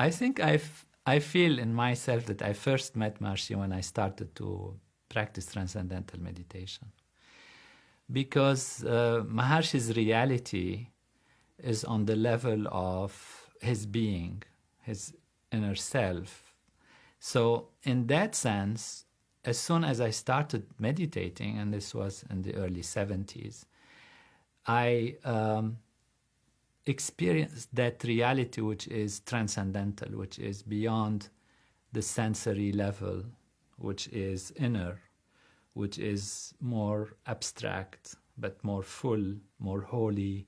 I think I feel in myself that I first met Maharishi when I started to practice transcendental meditation. Because Maharishi's reality is on the level of his being, his inner self. So in that sense, as soon as I started meditating, and this was in the early 70s, I experienced that reality which is transcendental, which is beyond the sensory level, which is inner, which is more abstract, but more full, more holy,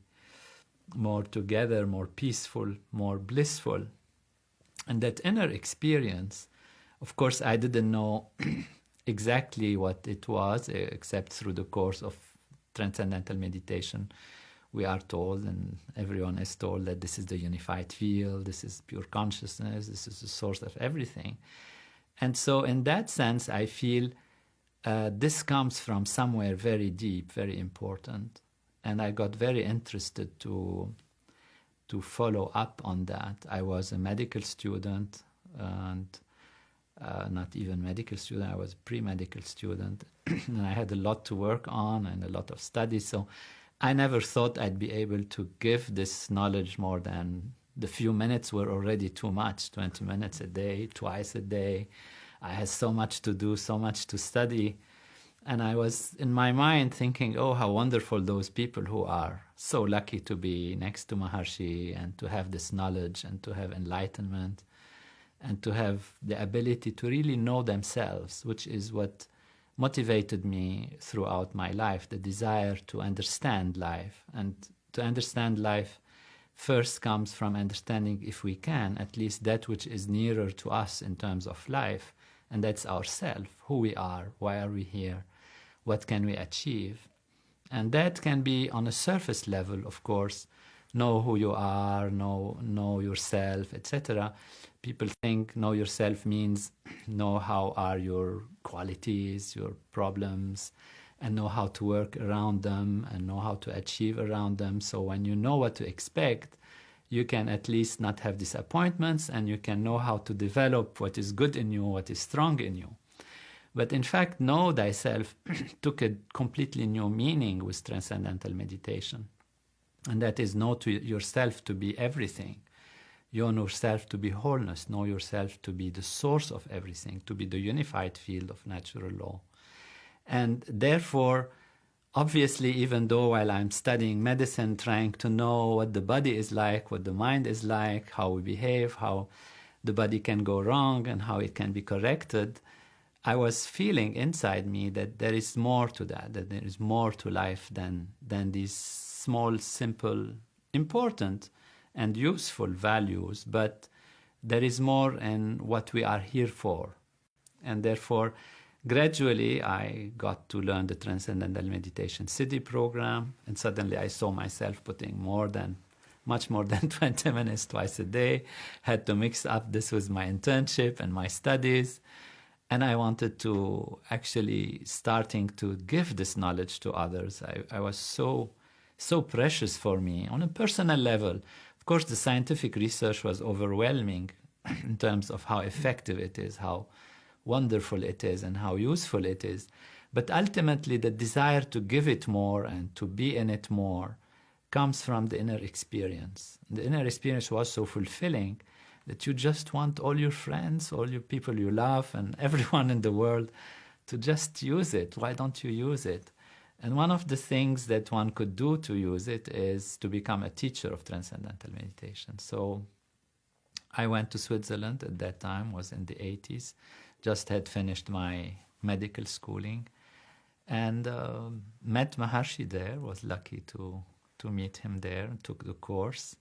more together, more peaceful, more blissful. And that inner experience, of course, I didn't know exactly what it was, except through the course of transcendental meditation. We are told, and everyone is told, that this is the unified field, this is pure consciousness, this is the source of everything. And so in that sense, I feel this comes from somewhere very deep, very important. And I got very interested to follow up on that. I was a medical student, and not even medical student, I was a pre-medical student. And I had a lot to work on and a lot of studies. So I never thought I'd be able to give this knowledge more than the few minutes were already too much, 20 minutes a day, twice a day. I had so much to do, so much to study. And I was in my mind thinking, oh, how wonderful those people who are so lucky to be next to Maharishi and to have this knowledge and to have enlightenment and to have the ability to really know themselves, which is what motivated me throughout my life, the desire to understand life. And to understand life first comes from understanding, if we can, at least that which is nearer to us in terms of life, and that's ourself, who we are, why are we here, what can we achieve. And that can be on a surface level, of course, know who you are, know yourself, etc. People think know yourself means know how are your qualities, your problems, and know how to work around them and know how to achieve around them. So when you know what to expect, you can at least not have disappointments, and you can know how to develop what is good in you, what is strong in you. But in fact, know thyself took a completely new meaning with transcendental meditation. And that is know to yourself to be everything. You know yourself to be wholeness. Know yourself to be the source of everything, to be the unified field of natural law. And therefore, obviously, even though while I'm studying medicine, trying to know what the body is like, what the mind is like, how we behave, how the body can go wrong and how it can be corrected, I was feeling inside me that there is more to that there is more to life than these small, simple, important and useful values, but there is more in what we are here for. And therefore, gradually I got to learn the Transcendental Meditation City program, and suddenly I saw myself putting much more than 20 minutes twice a day, had to mix up this with my internship and my studies. And I wanted to actually starting to give this knowledge to others. I was so precious for me on a personal level. Of course, the scientific research was overwhelming in terms of how effective it is, how wonderful it is, and how useful it is. But ultimately, the desire to give it more and to be in it more comes from the inner experience. The inner experience was so fulfilling that you just want all your friends, all your people you love, and everyone in the world to just use it. Why don't you use it? And one of the things that one could do to use it is to become a teacher of transcendental meditation. So I went to Switzerland at that time, was in the 80s, just had finished my medical schooling, and met Maharishi there, was lucky to meet him there, took the course,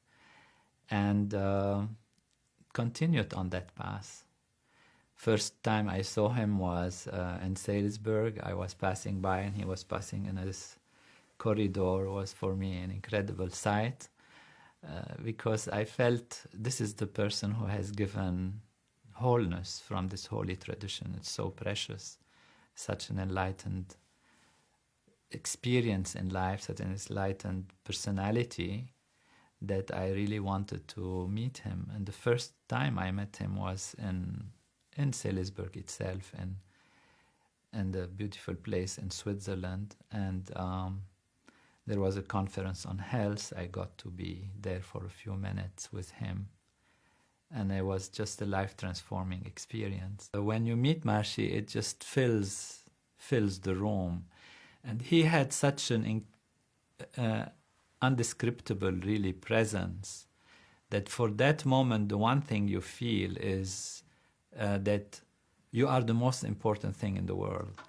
and continued on that path. First time I saw him was in Salzburg. I was passing by and he was passing in this corridor. It was for me an incredible sight because I felt this is the person who has given wholeness from this holy tradition. It's so precious, such an enlightened experience in life, such an enlightened personality that I really wanted to meet him. And the first time I met him was in Salisbury itself, and a beautiful place in Switzerland. And there was a conference on health. I got to be there for a few minutes with him. And it was just a life-transforming experience. So when you meet Maharishi, it just fills the room. And he had such an undescriptible, really, presence that for that moment, the one thing you feel is that you are the most important thing in the world.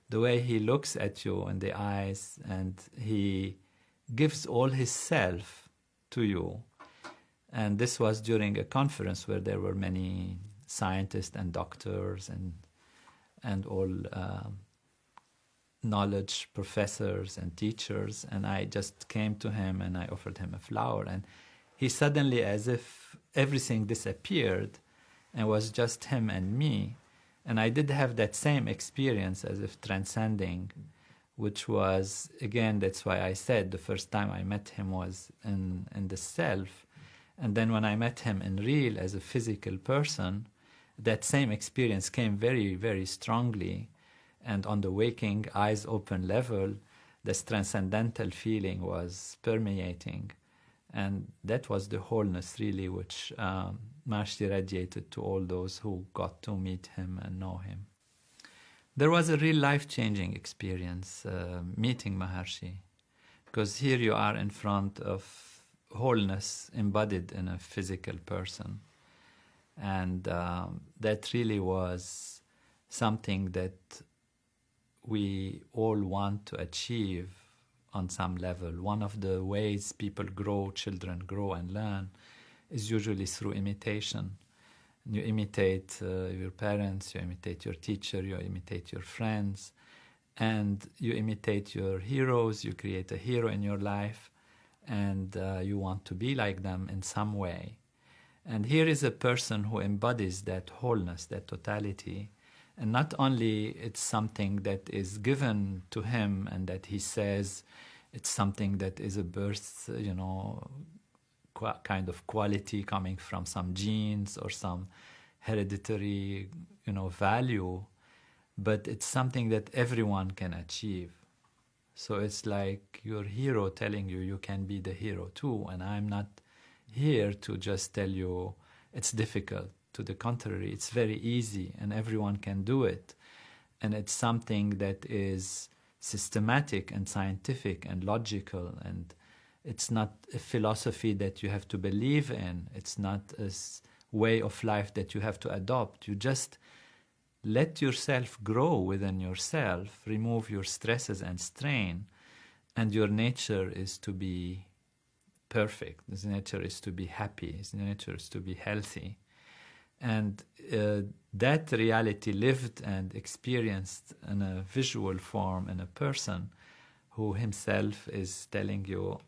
The way he looks at you in the eyes, and he gives all his self to you. And this was during a conference where there were many scientists and doctors and all knowledge professors and teachers. And I just came to him and I offered him a flower. And he suddenly, as if everything disappeared and was just him and me. And I did have that same experience, as if transcending, which was, again, that's why I said the first time I met him was in the self. And then when I met him in real as a physical person, that same experience came very, very strongly. And on the waking, eyes open level, this transcendental feeling was permeating. And that was the wholeness, really, which Maharishi radiated to all those who got to meet him and know him. There was a real life-changing experience meeting Maharishi, because here you are in front of wholeness embodied in a physical person. And that really was something that we all want to achieve on some level. One of the ways people grow, children grow and learn, is usually through imitation. You imitate your parents, you imitate your teacher, you imitate your friends, and you imitate your heroes. You create a hero in your life, and you want to be like them in some way. And here is a person who embodies that wholeness, that totality. And not only it's something that is given to him and that he says it's something that is a birth, kind of quality coming from some genes or some hereditary, value, but it's something that everyone can achieve. So it's like your hero telling you you can be the hero too, and I'm not here to just tell you it's difficult. To the contrary, it's very easy and everyone can do it. And it's something that is systematic and scientific and logical, and it's not a philosophy that you have to believe in. It's not a way of life that you have to adopt. You just let yourself grow within yourself, remove your stresses and strain, and your nature is to be perfect. His nature is to be happy. His nature is to be healthy. And that reality lived and experienced in a visual form in a person who himself is telling you,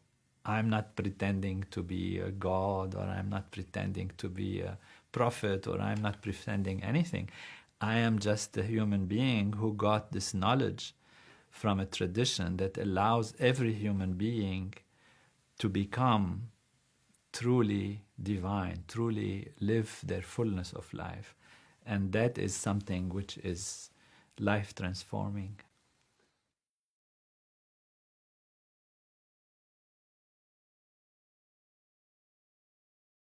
I'm not pretending to be a god, or I'm not pretending to be a prophet, or I'm not pretending anything. I am just a human being who got this knowledge from a tradition that allows every human being to become truly divine, truly live their fullness of life. And that is something which is life transforming.